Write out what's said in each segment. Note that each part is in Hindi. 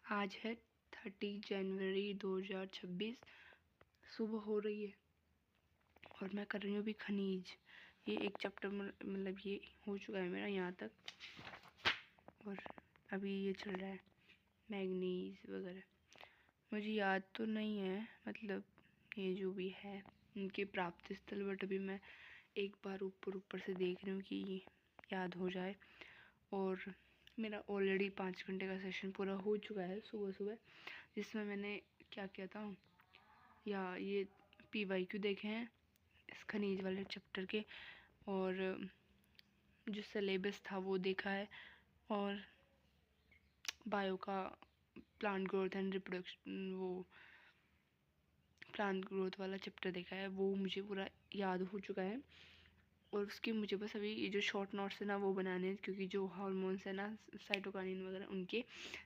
आज है 30 जनवरी 2026। सुबह हो रही है और मैं कर रही हूँ अभी खनिज। ये एक चैप्टर मतलब ये हो चुका है मेरा यहाँ तक, और अभी ये चल रहा है मैग्नीज वगैरह। मुझे याद तो नहीं है मतलब ये जो भी है इनके प्राप्ति स्थल, बट अभी मैं एक बार ऊपर से देख रही हूँ कि याद हो जाए। और मेरा ऑलरेडी 5 घंटे का सेशन पूरा हो चुका है सुबह सुबह, जिसमें मैंने क्या किया था, या ये PYQ देखे हैं इस खनिज वाले चैप्टर के, और जो सिलेबस था वो देखा है, और बायो का प्लांट ग्रोथ एंड रिप्रोडक्शन, वो प्लांट ग्रोथ वाला चैप्टर देखा है, वो मुझे पूरा याद हो चुका है। और उसके मुझे बस अभी ये जो शॉर्ट नोट्स है ना वो बनाने हैं, क्योंकि जो हार्मोन्स है ना साइटोकाइनिन वगैरह उनके,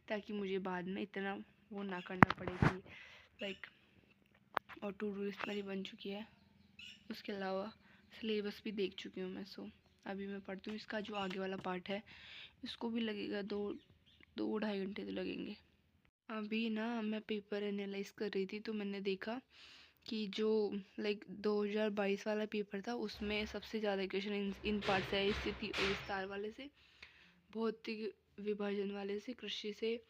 ताकि मुझे बाद में इतना वो ना करना पड़े कि लाइक। और टू डू लिस्ट मेरी बन चुकी है। उसके अलावा सिलेबस भी देख चुकी हूँ मैं। सो अभी मैं पढ़ती हूँ इसका जो आगे वाला पार्ट है, इसको भी लगेगा 2-2.5 घंटे तो लगेंगे। अभी ना मैं पेपर एनालाइज कर रही थी, तो मैंने देखा कि जो लाइक 2022 वाला पेपर था उसमें सबसे ज़्यादा क्वेश्चन इन पार्ट से आए, स्थिति और विस्तार वाले से, भौतिक विभाजन वाले से, कृषि से,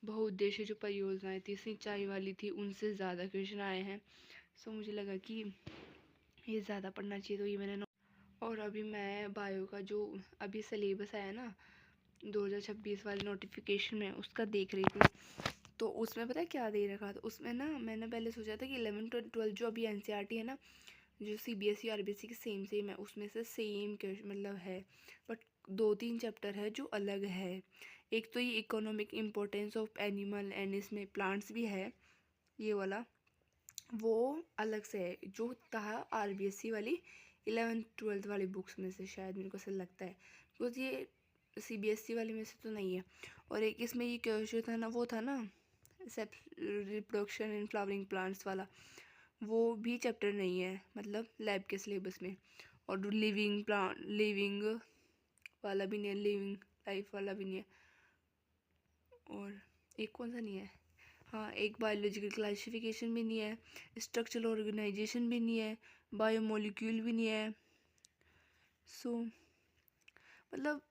बहुउद्देशीय जो परियोजनाएं थी, सिंचाई वाली थी, उनसे ज़्यादा क्वेश्चन आए हैं। सो मुझे लगा कि ये ज़्यादा पढ़ना चाहिए, तो ये मैंने और अभी मैं बायो का जो अभी सिलेबस आया ना 2026 वाले नोटिफिकेशन में, उसका देख रही थी। तो उसमें पता है क्या दे रखा था उसमें ना, मैंने पहले सोचा था कि 11 और 12 जो अभी NCERT है ना, जो CBSE RBSE की सेम है, उसमें से सेम मतलब है, बट 2-3 चैप्टर है जो अलग है। एक तो ये economic importance of animal and इसमें प्लांट्स भी है, ये वाला वो अलग से है, जो था RBSE वाली 11th-12th वाली बुक्स में से, शायद मेरे को ऐसा लगता है, बिकॉज ये CBSE वाली में से तो नहीं है। और एक इसमें ये क्वेश्चन था ना, वो था ना रिप्रोडक्शन इन फ्लावरिंग प्लांट्स वाला, वो भी चैप्टर नहीं है मतलब लैब के सिलेबस में। और लिविंग वाला भी नहीं है, लिविंग लाइफ वाला भी नहीं है। और एक कौन सा नहीं है, हाँ एक बायोलॉजिकल क्लासिफिकेशन भी नहीं है, स्ट्रक्चरल ऑर्गेनाइजेशन भी नहीं है, बायोमोलिक्यूल भी नहीं है। सो मतलब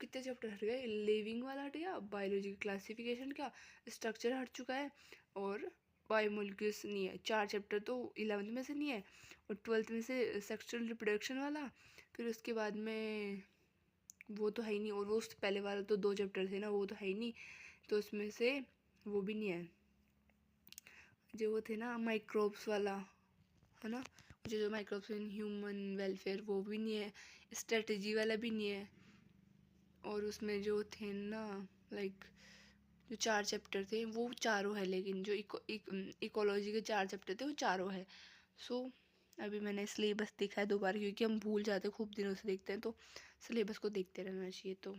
कितने चैप्टर हट गए, लिविंग वाला हट गया, बायोलॉजिकल क्लासिफिकेशन का स्ट्रक्चर हट चुका है, और बायोमोलिक्यूल्स नहीं है। 4 चैप्टर तो 11th में से नहीं है, और 12th में से सेक्सुअल रिप्रोडक्शन वाला, फिर उसके बाद में वो तो है ही नहीं, और वो उससे पहले वाला तो 2 चैप्टर थे ना, वो तो है ही नहीं, तो उसमें से वो भी नहीं है, जो वो थे ना माइक्रोब्स वाला, है ना, जो माइक्रोब्स इन ह्यूमन वेलफेयर, वो भी नहीं है, स्ट्रेटजी वाला भी नहीं है। और उसमें जो थे ना लाइक जो 4 चैप्टर थे वो चारों है, लेकिन जो इकोलॉजी के 4 चैप्टर थे वो चारों है। सो अभी मैंने सिलेबस देखा है दोबारा, क्योंकि हम भूल जाते खूब दिनों से देखते हैं, तो सिलेबस को देखते रहना चाहिए। तो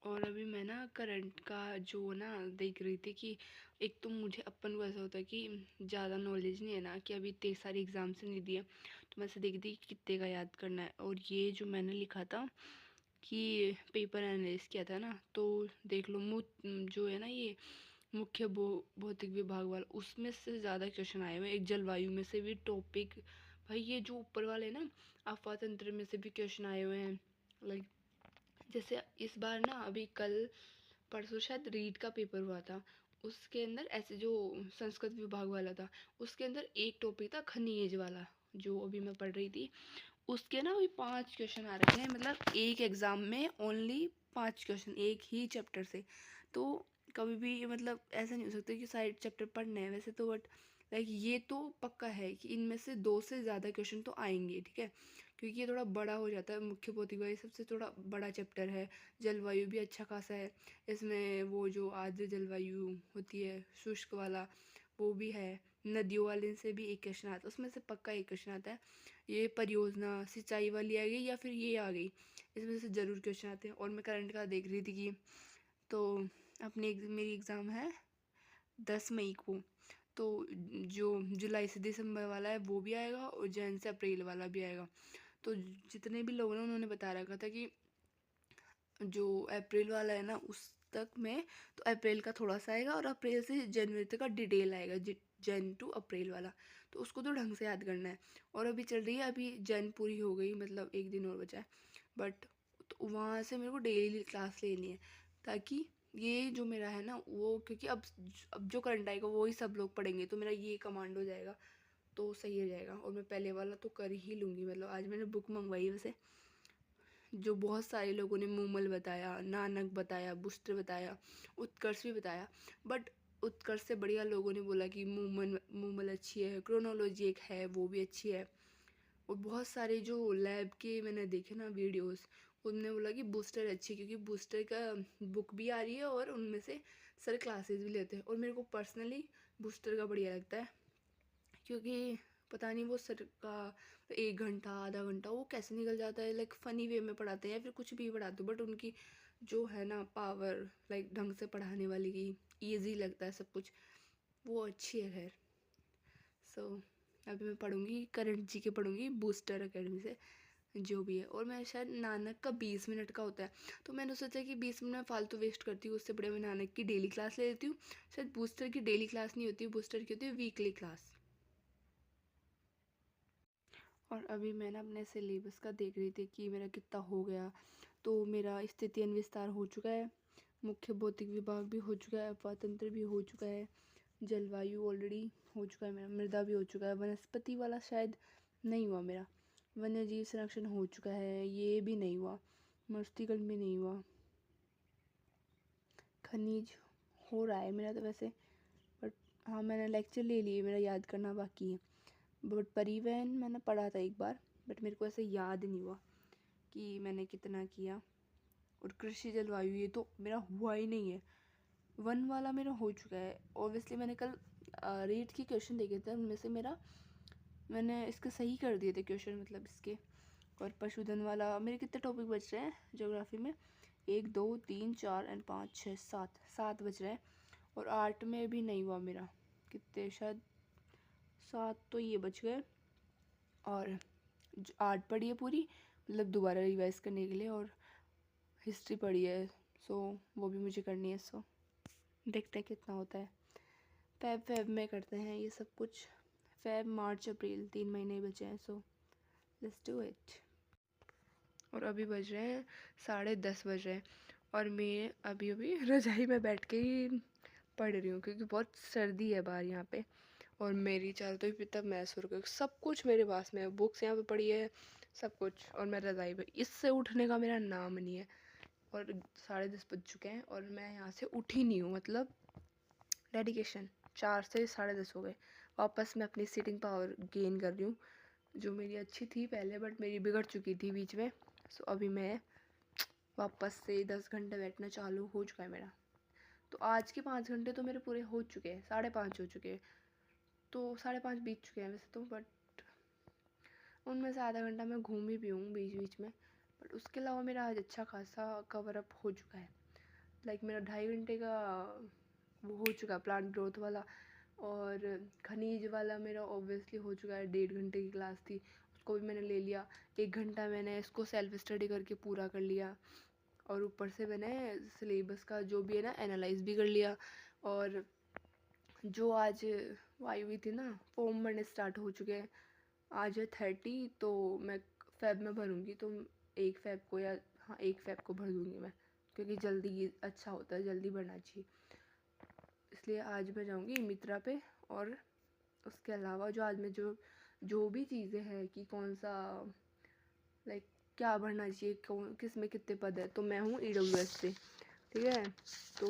और अभी मैं ना करंट का जो ना देख रही थी कि एक तो मुझे अपन को ऐसा होता है कि ज़्यादा नॉलेज नहीं है ना, कि अभी इतने सारे एग्जाम्स नहीं दिए, तो मैं ऐसे देखती कि कितने का याद करना है। और ये जो मैंने लिखा था कि पेपर एनालाइज किया था ना, तो देख लो जो है ना ये मुख्य भौतिक विभाग वाला, उसमें से ज़्यादा क्वेश्चन आए हुए। एक जलवायु में से भी टॉपिक, भाई ये जो ऊपर वाले ना अफवाह तंत्र में से भी क्वेश्चन आए हुए हैं। लाइक जैसे इस बार ना अभी कल परसों शायद रीड का पेपर हुआ था, उसके अंदर ऐसे जो संस्कृत विभाग वाला था, उसके अंदर एक टॉपिक था खनिज वाला, जो अभी मैं पढ़ रही थी, उसके ना अभी 5 क्वेश्चन आ रखे हैं, मतलब एक एग्ज़ाम में ओनली 5 क्वेश्चन एक ही चैप्टर से। तो कभी भी मतलब ऐसा नहीं हो सकता कि सारे चैप्टर पढ़ने हैं वैसे तो, बट लाइक ये तो पक्का है कि इनमें से 2 से ज़्यादा क्वेश्चन तो आएंगे, ठीक है, क्योंकि ये थोड़ा बड़ा हो जाता है। मुख्य भौतिक वायु सबसे थोड़ा बड़ा चैप्टर है, जलवायु भी अच्छा खासा है, इसमें वो जो आर्द्र जलवायु होती है शुष्क वाला वो भी है, नदियों वाले से भी एक क्वेश्चन आता है, उसमें से पक्का एक क्वेश्चन आता है। ये परियोजना सिंचाई वाली आ गई या फिर ये आ गई, इसमें से ज़रूर क्वेश्चन आते हैं। और मैं करंट का देख रही थी कि तो मेरी एग्ज़ाम है 10 मई को, तो जो जुलाई से दिसंबर वाला है वो भी आएगा, और जन से अप्रैल वाला भी आएगा। तो जितने भी लोग हैं उन्होंने बता रखा था कि जो अप्रैल वाला है ना तक में, तो अप्रैल का थोड़ा सा आएगा और अप्रैल से जनवरी तक का डिटेल आएगा, जन टू अप्रैल वाला। तो उसको तो ढंग से याद करना है। और अभी चल रही है, अभी जन पूरी हो गई, मतलब एक दिन और बचा है। बट तो वहाँ से मेरे को डेली क्लास लेनी है, ताकि ये जो मेरा है ना वो, क्योंकि अब जो करंट आएगा वो ही सब लोग पढ़ेंगे, तो मेरा ये कमांड हो जाएगा, तो सही हो जाएगा। और मैं पहले वाला तो कर ही लूँगी। मतलब आज मैंने बुक मंगवाई वैसे, जो बहुत सारे लोगों ने मूमल बताया, नानक बताया, बुस्टर बताया, उत्कर्ष भी बताया। बट उत्कर्ष से बढ़िया लोगों ने बोला कि मूमल अच्छी है, क्रोनोलॉजी एक है वो भी अच्छी है। और बहुत सारे जो लैब के मैंने देखे ना वीडियोस, उनने बोला कि बूस्टर अच्छी, क्योंकि बूस्टर का बुक भी आ रही है और उनमें से सर क्लासेस भी लेते हैं। और मेरे को पर्सनली बूस्टर का बढ़िया लगता है, क्योंकि पता नहीं वो सर का 1 घंटा आधा घंटा वो कैसे निकल जाता है, लाइक फ़नी वे में पढ़ाते हैं या फिर कुछ भी पढ़ाते हो, बट उनकी जो है ना पावर, लाइक ढंग से पढ़ाने वाली की, ईजी लगता है सब कुछ, वो अच्छी है। खैर, सो अभी मैं पढ़ूँगी करंट जी के, पढ़ूँगी बूस्टर अकेडमी से, जो भी है। और मैं शायद नानक का 20 मिनट का होता है, तो मैंने सोचा कि 20 मिनट में फालतू वेस्ट करती हूँ, उससे बड़े मैं नानक की डेली क्लास ले लेती हूँ। शायद बूस्टर की डेली क्लास नहीं होती, बूस्टर की होती है वीकली क्लास। और अभी मैं ना अपने सिलेबस का देख रही थी कि मेरा कितना हो गया। तो मेरा स्थिति विस्तार हो चुका है, मुख्य भौतिक विभाग भी हो चुका है, अपातंत्र भी हो चुका है, जलवायु ऑलरेडी हो चुका है मेरा, मृदा भी हो चुका है, वनस्पति वाला शायद नहीं हुआ मेरा, वन्य जीव संरक्षण हो चुका है, ये भी नहीं हुआ, मरुस्थलीकरण भी नहीं हुआ, खनिज हो रहा है मेरा तो वैसे। बट हाँ, मैंने लेक्चर ले लिए, मेरा याद करना बाकी है। बट परिवहन मैंने पढ़ा था एक बार, बट मेरे को ऐसे याद नहीं हुआ कि मैंने कितना किया। और कृषि जलवायु ये तो मेरा हुआ ही नहीं है। वन वाला मेरा हो चुका है ऑब्वियसली। मैंने कल रीट के क्वेश्चन देखे थे, उनमें से मैंने इसके सही कर दिए थे क्वेश्चन, मतलब इसके। और पशुधन वाला मेरे कितने टॉपिक बच रहे हैं ज्योग्राफी में, 1 2 3 4 एंड 5 6 7 बच रहे हैं। और आर्ट में भी नहीं हुआ मेरा, कितने, शायद 7 तो ये बच गए। और आर्ट पढ़ी है पूरी, मतलब दोबारा रिवाइज करने के लिए। और हिस्ट्री पढ़ी है, सो वो भी मुझे करनी है। सो देखते हैं कितना होता है। फेब में करते हैं ये सब कुछ। फेब मार्च अप्रैल 3 महीने ही बचे हैं, सो लेट्स डू इट। और अभी बज रहे हैं 10:30 बज रहे हैं, और मैं अभी अभी रजाई में बैठ के ही पढ़ रही हूँ, क्योंकि बहुत सर्दी है बाहर यहाँ पे। और मेरी चारों तो भी तब मैस हो गई, सब कुछ मेरे पास में है, बुक्स यहाँ पे पड़ी है, सब कुछ। और मैं रजाई पे, इससे उठने का मेरा नाम नहीं है। और 10:30 बज चुके हैं और मैं यहाँ से उठी नहीं हूँ, मतलब डेडिकेशन। 4 से 10:30 हो गए। वापस मैं अपनी सीटिंग पावर गेन कर रही हूँ, जो मेरी अच्छी थी पहले, बट मेरी बिगड़ चुकी थी बीच में। सो अभी मैं वापस से 10 घंटे बैठना चालू हो चुका है मेरा। तो आज के 5 घंटे तो मेरे पूरे हो चुके हैं, 5:30 हो चुके हैं। तो 5:30 बीत चुके हैं वैसे तो, बट उनमें से आधा घंटा मैं घूमी भी हूँ बीच बीच में। बट उसके अलावा मेरा आज अच्छा खासा कवर अप हो चुका है। लाइक मेरा 2.5 घंटे का वो हो चुका है, प्लांट ग्रोथ वाला। और खनिज वाला मेरा ऑब्वियसली हो चुका है, 1.5 घंटे की क्लास थी, उसको भी मैंने ले लिया। 1 घंटा मैंने इसको सेल्फ स्टडी करके पूरा कर लिया। और ऊपर से मैंने सिलेबस का जो भी है ना एनालाइज भी कर लिया। और जो आज वायु हुई थी ना, फॉर्म भरने स्टार्ट हो चुके हैं। आज है 30, तो मैं फेब में भरूँगी, तो 1 फेब को, या हाँ 1 फेब को भर दूँगी मैं, क्योंकि जल्दी अच्छा होता है, जल्दी भरना चाहिए। इसलिए आज मैं जाऊँगी मित्रा पे। और उसके अलावा जो आज मैं जो भी चीज़ें हैं कि कौन सा, लाइक क्या भरना चाहिए, कौन किस में कितने पद है, तो मैं हूँ EWS से, ठीक है। तो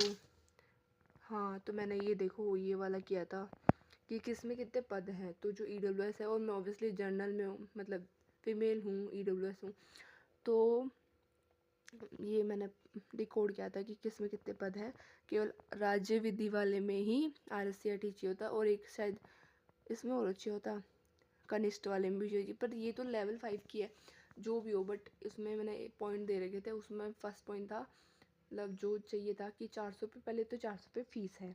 हाँ, तो मैंने ये देखो ये वाला किया था कि किस में कितने पद हैं। तो जो EWS है, और मैं ऑब्वियसली जर्नल में हूँ, मतलब फीमेल हूँ, EWS हूँ, तो ये मैंने रिकॉर्ड किया था कि किस में कितने पद हैं। केवल राज्य विधि वाले में ही RSCRT चाहिए होता, और एक शायद इसमें और चाहिए होता, कनिष्ठ वाले में भी चाहिए, पर ये तो लेवल 5 की है, जो भी हो। बट इसमें मैंने पॉइंट दे रखे थे, उसमें फर्स्ट पॉइंट था, मतलब जो चाहिए था कि 400 पे, पहले तो 400 पे फीस है।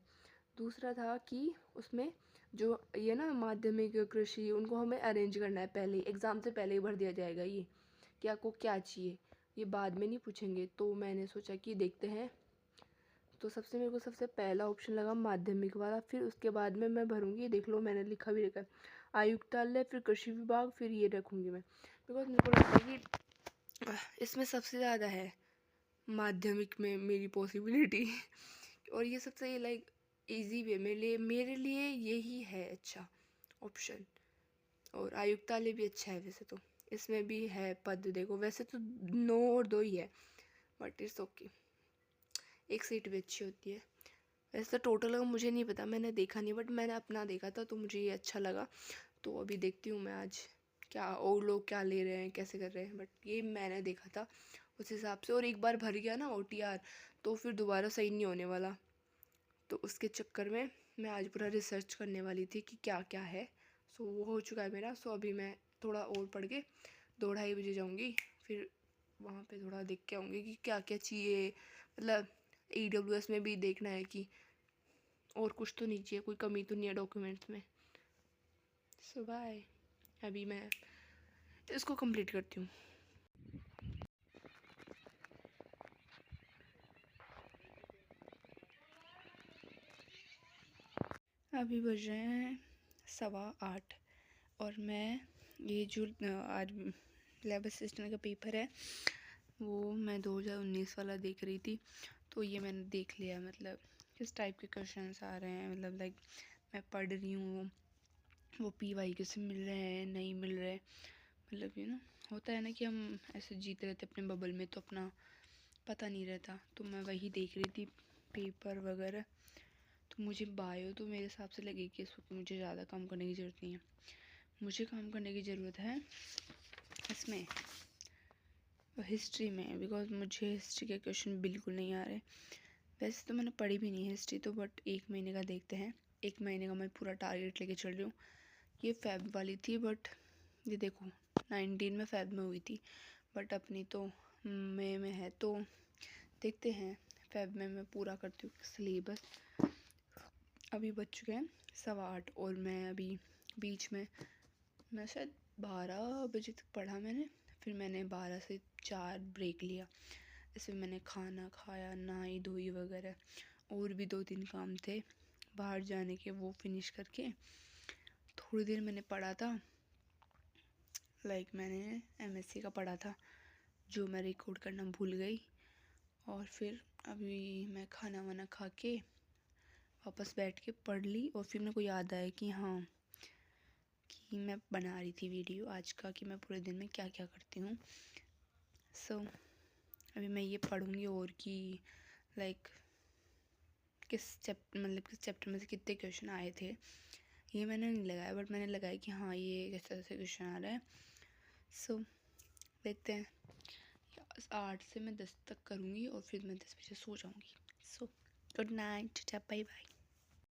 दूसरा था कि उसमें जो ये ना माध्यमिक कृषि, उनको हमें अरेंज करना है पहले, एग्ज़ाम से पहले ही भर दिया जाएगा ये, कि आपको क्या चाहिए, ये बाद में नहीं पूछेंगे। तो मैंने सोचा कि देखते हैं तो सबसे मेरे को सबसे पहला ऑप्शन लगा माध्यमिक वाला, फिर उसके बाद में मैं भरूँगी, देख लो मैंने लिखा भी रखा है आयुक्तालय, फिर कृषि विभाग, फिर ये रखूँगी मैं, बिकॉज मेरे को लगता है कि इसमें सबसे ज़्यादा है माध्यमिक में मेरी पॉसिबिलिटी और ये सबसे लाइक इजी वे मेरे लिए यही है अच्छा ऑप्शन। और आयुक्तालय भी अच्छा है वैसे, तो इसमें भी है पद, देखो वैसे तो 9 और 2 ही है, बट इट्स ओके, एक सीट भी अच्छी होती है। वैसे तो टोटल का मुझे नहीं पता, मैंने देखा नहीं, बट मैंने अपना देखा था तो मुझे ये अच्छा लगा। तो अभी देखती हूँ मैं आज क्या और लोग क्या ले रहे हैं, कैसे कर रहे हैं, बट ये मैंने देखा था उस हिसाब से। और एक बार भर गया ना OTR तो फिर दोबारा सही नहीं होने वाला, तो उसके चक्कर में मैं आज पूरा रिसर्च करने वाली थी कि क्या क्या है। सो वो हो चुका है मेरा। सो अभी मैं थोड़ा और पढ़ के 2-2:30 बजे जाऊँगी, फिर वहाँ पे थोड़ा देख के आऊँगी कि क्या क्या चाहिए, मतलब EWS में भी देखना है कि और कुछ तो नहीं चाहिए, कोई कमी तो नहीं है डॉक्यूमेंट्स में। सो बाय, अभी मैं इसको कंप्लीट करती हूँ। अभी बज रहे हैं 8:15 और मैं ये जो आज लैब असिस्टेंट का पेपर है वो मैं 2019 वाला देख रही थी, तो ये मैंने देख लिया, मतलब किस टाइप के क्वेश्चंस आ रहे हैं, मतलब लाइक मैं पढ़ रही हूँ वो PY से मिल रहे हैं नहीं मिल रहे, मतलब होता है ना कि हम ऐसे जीते रहते अपने बबल में, तो अपना पता नहीं रहता। तो मैं वही देख रही थी पेपर वगैरह। तो मुझे बायो तो मेरे हिसाब से लगे कि इसमें मुझे ज़्यादा काम करने की ज़रूरत नहीं है, मुझे काम करने की ज़रूरत है इसमें हिस्ट्री में, बिकॉज मुझे हिस्ट्री के क्वेश्चन बिल्कुल नहीं आ रहे। वैसे तो मैंने पढ़ी भी नहीं है हिस्ट्री तो, बट 1 महीने का देखते हैं। 1 महीने का मैं पूरा टारगेट लेके चल रही हूँ। ये फेब वाली थी, बट ये देखो 19 में फेब में हुई थी, बट अपनी तो मई में है, तो देखते हैं फेब में मैं पूरा करती हूँ सिलेबस। अभी बज चुके हैं 8:15 और मैं अभी बीच में मैं शायद 12 बजे तक पढ़ा मैंने, फिर मैंने 12 से 4 ब्रेक लिया। इसमें मैंने खाना खाया, नहाई धोई वगैरह, और भी 2-3 काम थे बाहर जाने के, वो फिनिश करके थोड़ी देर मैंने पढ़ा था, लाइक मैंने MSc का पढ़ा था जो मैं रिकॉर्ड करना भूल गई। और फिर अभी मैं खाना वाना खा के वापस बैठ के पढ़ ली, और फिर मेरे को याद आया कि हाँ कि मैं बना रही थी वीडियो आज का कि मैं पूरे दिन में क्या क्या करती हूँ। सो अभी मैं ये पढ़ूँगी और कि लाइक किस चैप्टर में से कितने क्वेश्चन आए थे, ये मैंने नहीं लगाया, बट मैंने लगाया कि हाँ ये किस तरह से क्वेश्चन आ रहा है। सो देखते हैं, 8 से मैं 10 तक करूँगी और फिर मैं 10 बजे सो जाऊँगी। So good night, bye bye.